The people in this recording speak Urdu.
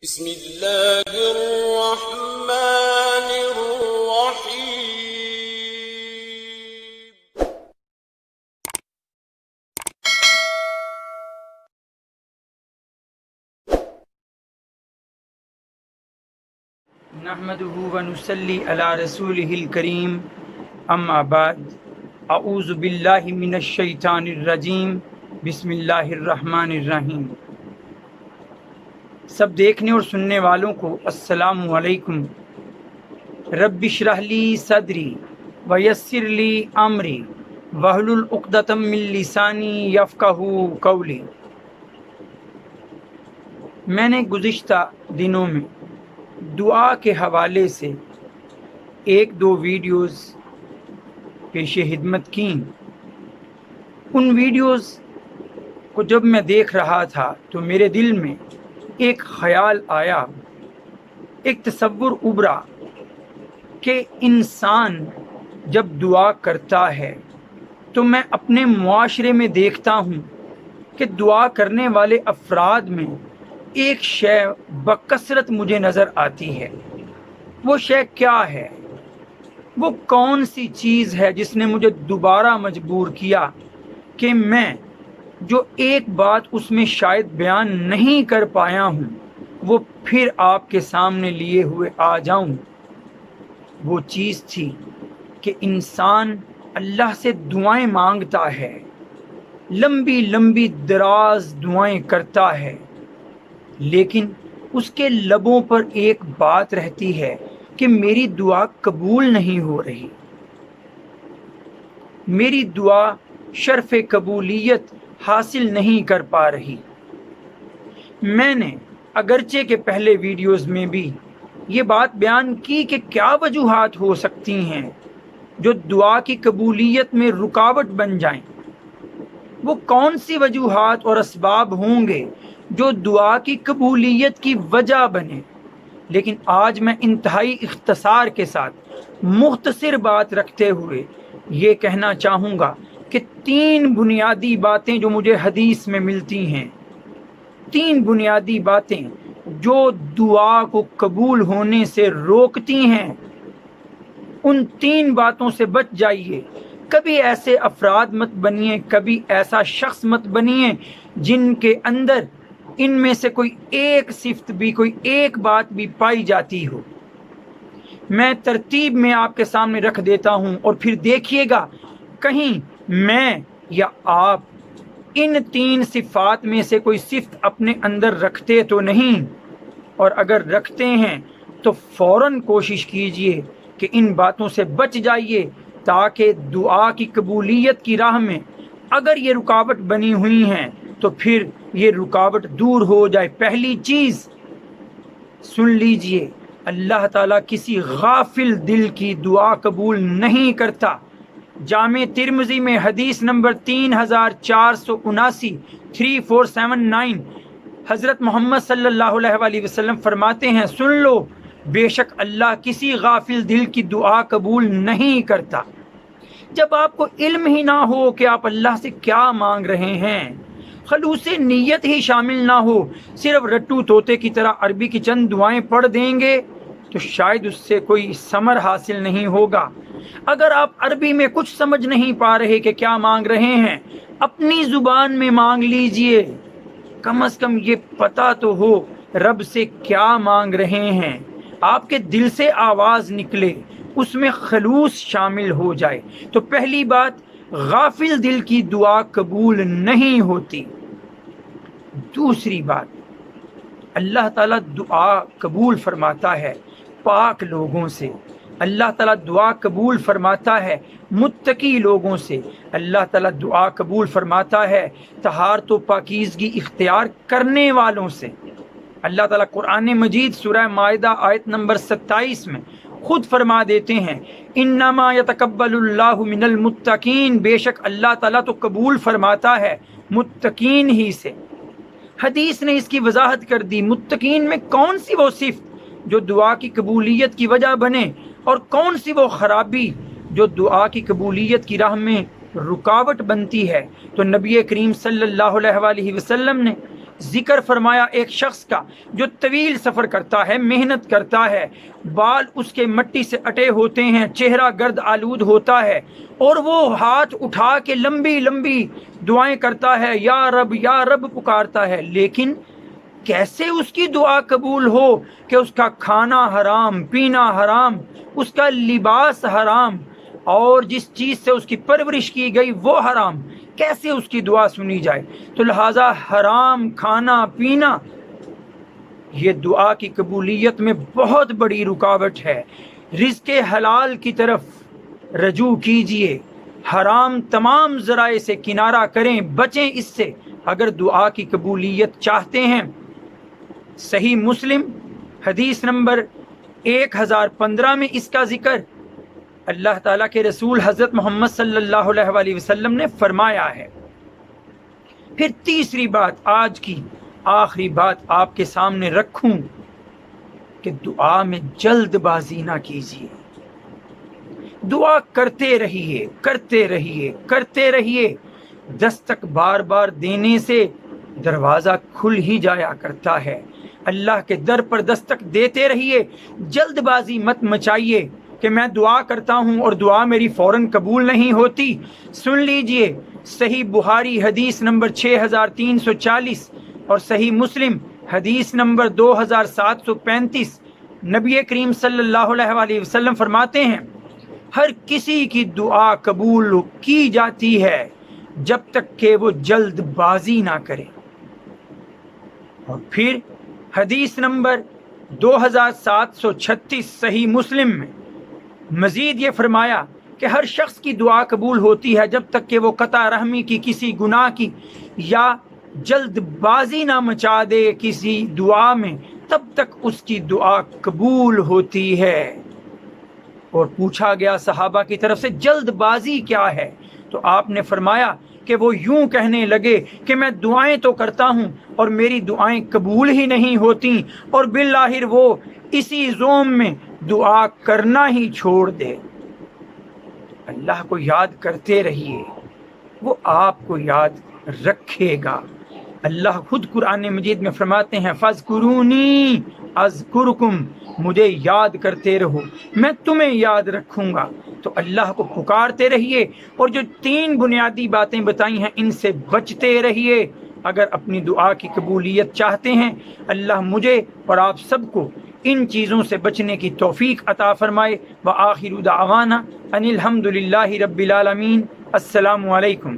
بسم اللہ الرحمن الرحیم۔ نحمده ونصلي على رسوله الكريم اما بعد اعوذ باللہ من الشیطان الرجیم بسم اللہ الرحمن الرحیم۔ سب دیکھنے اور سننے والوں کو السلام علیکم۔ رب اشرح لی صدری ویسر لی امری واحلل عقدۃ من لسانی یفقہوا قولی۔ میں نے گزشتہ دنوں میں دعا کے حوالے سے ایک دو ویڈیوز پیش خدمت کیں۔ ان ویڈیوز کو جب میں دیکھ رہا تھا تو میرے دل میں ایک خیال آیا، ایک تصور ابھرا کہ انسان جب دعا کرتا ہے تو میں اپنے معاشرے میں دیکھتا ہوں کہ دعا کرنے والے افراد میں ایک شے بکثرت مجھے نظر آتی ہے۔ وہ شے کیا ہے؟ وہ کون سی چیز ہے جس نے مجھے دوبارہ مجبور کیا کہ میں جو ایک بات اس میں شاید بیان نہیں کر پایا ہوں وہ پھر آپ کے سامنے لیے ہوئے آ جاؤں۔ وہ چیز تھی کہ انسان اللہ سے دعائیں مانگتا ہے، لمبی لمبی دراز دعائیں کرتا ہے، لیکن اس کے لبوں پر ایک بات رہتی ہے کہ میری دعا قبول نہیں ہو رہی، میری دعا شرف قبولیت حاصل نہیں کر پا رہی۔ میں نے اگرچہ کہ پہلے ویڈیوز میں بھی یہ بات بیان کی کہ کیا وجوہات ہو سکتی ہیں جو دعا کی قبولیت میں رکاوٹ بن جائیں، وہ کون سی وجوہات اور اسباب ہوں گے جو دعا کی قبولیت کی وجہ بنے، لیکن آج میں انتہائی اختصار کے ساتھ مختصر بات رکھتے ہوئے یہ کہنا چاہوں گا کہ 3 بنیادی باتیں جو مجھے حدیث میں ملتی ہیں، 3 بنیادی باتیں جو دعا کو قبول ہونے سے روکتی ہیں، ان 3 باتوں سے بچ جائیے۔ کبھی ایسے افراد مت بنیے، کبھی ایسا شخص مت بنیے جن کے اندر ان میں سے کوئی ایک صفت بھی، کوئی ایک بات بھی پائی جاتی ہو۔ میں ترتیب میں آپ کے سامنے رکھ دیتا ہوں اور پھر دیکھیے گا کہیں میں یا آپ ان 3 صفات میں سے کوئی صفت اپنے اندر رکھتے تو نہیں، اور اگر رکھتے ہیں تو فوراً کوشش کیجئے کہ ان باتوں سے بچ جائیے تاکہ دعا کی قبولیت کی راہ میں اگر یہ رکاوٹ بنی ہوئی ہیں تو پھر یہ رکاوٹ دور ہو جائے۔ پہلی چیز سن لیجئے، اللہ تعالیٰ کسی غافل دل کی دعا قبول نہیں کرتا۔ جامع ترمذی میں حدیث نمبر 3479 حضرت محمد صلی اللہ علیہ وسلم فرماتے ہیں، سن لو، بے شک اللہ کسی غافل دل کی دعا قبول نہیں کرتا۔ جب آپ کو علم ہی نہ ہو کہ آپ اللہ سے کیا مانگ رہے ہیں، خلوص نیت ہی شامل نہ ہو، صرف رٹو طوطے کی طرح عربی کی چند دعائیں پڑھ دیں گے تو شاید اس سے کوئی ثمر حاصل نہیں ہوگا۔ اگر آپ عربی میں کچھ سمجھ نہیں پا رہے کہ کیا مانگ رہے ہیں، اپنی زبان میں مانگ لیجئے، کم از کم یہ پتہ تو ہو رب سے کیا مانگ رہے ہیں، آپ کے دل سے آواز نکلے، اس میں خلوص شامل ہو جائے۔ تو پہلی بات، غافل دل کی دعا قبول نہیں ہوتی۔ دوسری بات، اللہ تعالیٰ دعا قبول فرماتا ہے پاک لوگوں سے، اللہ تعالیٰ دعا قبول فرماتا ہے متقی لوگوں سے، اللہ تعالیٰ دعا قبول فرماتا ہے طہارت و پاکیزگی اختیار کرنے والوں سے۔ اللہ تعالیٰ قرآن مجید سورہ مائدہ آیت نمبر 27 میں خود فرما دیتے ہیں، انما یتقبل اللہ من المتقین، بے شک اللہ تعالیٰ تو قبول فرماتا ہے متقین ہی سے۔ حدیث نے اس کی وضاحت کر دی، متقین میں کون سی وہ صفت جو دعا کی قبولیت کی وجہ بنے اور کون سی وہ خرابی جو دعا کی قبولیت کی راہ میں رکاوٹ بنتی ہے۔ تو نبی کریم صلی اللہ علیہ وسلم نے ذکر فرمایا ایک شخص کا جو طویل سفر کرتا ہے، محنت کرتا ہے، بال اس کے مٹی سے اٹے ہوتے ہیں، چہرہ گرد آلود ہوتا ہے، اور وہ ہاتھ اٹھا کے لمبی لمبی دعائیں کرتا ہے، یا رب پکارتا ہے، لیکن کیسے اس کی دعا قبول ہو کہ اس کا کھانا حرام، پینا حرام، اس کا لباس حرام، اور جس چیز سے اس کی پرورش کی گئی وہ حرام، کیسے اس کی دعا سنی جائے؟ تو لہٰذا حرام کھانا پینا یہ دعا کی قبولیت میں بہت بڑی رکاوٹ ہے۔ رزق حلال کی طرف رجوع کیجئے، حرام تمام ذرائع سے کنارہ کریں، بچیں اس سے اگر دعا کی قبولیت چاہتے ہیں۔ صحیح مسلم حدیث نمبر 1015 میں اس کا ذکر اللہ تعالیٰ کے رسول حضرت محمد صلی اللہ علیہ وآلہ وسلم نے فرمایا ہے۔ پھر تیسری بات، آج کی آخری بات آپ کے سامنے رکھوں کہ دعا میں جلد بازی نہ کیجیے، دعا کرتے رہیے، کرتے رہیے، کرتے رہیے، دستک بار بار دینے سے دروازہ کھل ہی جایا کرتا ہے۔ اللہ کے در پر دستک دیتے رہیے، جلد بازی مت مچائیے کہ میں دعا کرتا ہوں اور دعا میری فوراً قبول نہیں ہوتی۔ سن لیجئے، صحیح بخاری حدیث نمبر 6340 اور صحیح مسلم حدیث نمبر 2735، نبی کریم صلی اللہ علیہ وآلہ وسلم فرماتے ہیں ہر کسی کی دعا قبول کی جاتی ہے جب تک کہ وہ جلد بازی نہ کرے۔ اور پھر حدیث نمبر 2736 صحیح مسلم میں مزید یہ فرمایا کہ ہر شخص کی دعا قبول ہوتی ہے جب تک کہ وہ قطع رحمی کی، کسی گناہ کی، یا جلد بازی نہ مچا دے کسی دعا میں، تب تک اس کی دعا قبول ہوتی ہے۔ اور پوچھا گیا صحابہ کی طرف سے جلد بازی کیا ہے؟ تو آپ نے فرمایا کہ وہ یوں کہنے لگے کہ میں دعائیں تو کرتا ہوں اور میری دعائیں قبول ہی نہیں ہوتی، اور بالآخر وہ اسی زوم میں دعا کرنا ہی چھوڑ دے۔ اللہ کو یاد کرتے رہیے، وہ آپ کو یاد رکھے گا۔ اللہ خود قرآن مجید میں فرماتے ہیں فَاذْكُرُونِي أَذْكُرْكُمْ، مجھے یاد کرتے رہو میں تمہیں یاد رکھوں گا۔ تو اللہ کو پکارتے رہیے، اور جو 3 بنیادی باتیں بتائی ہیں ان سے بچتے رہیے اگر اپنی دعا کی قبولیت چاہتے ہیں۔ اللہ مجھے اور آپ سب کو ان چیزوں سے بچنے کی توفیق عطا فرمائے۔ وآخر دعوانا ان الحمد للہ رب العالمین۔ السلام علیکم۔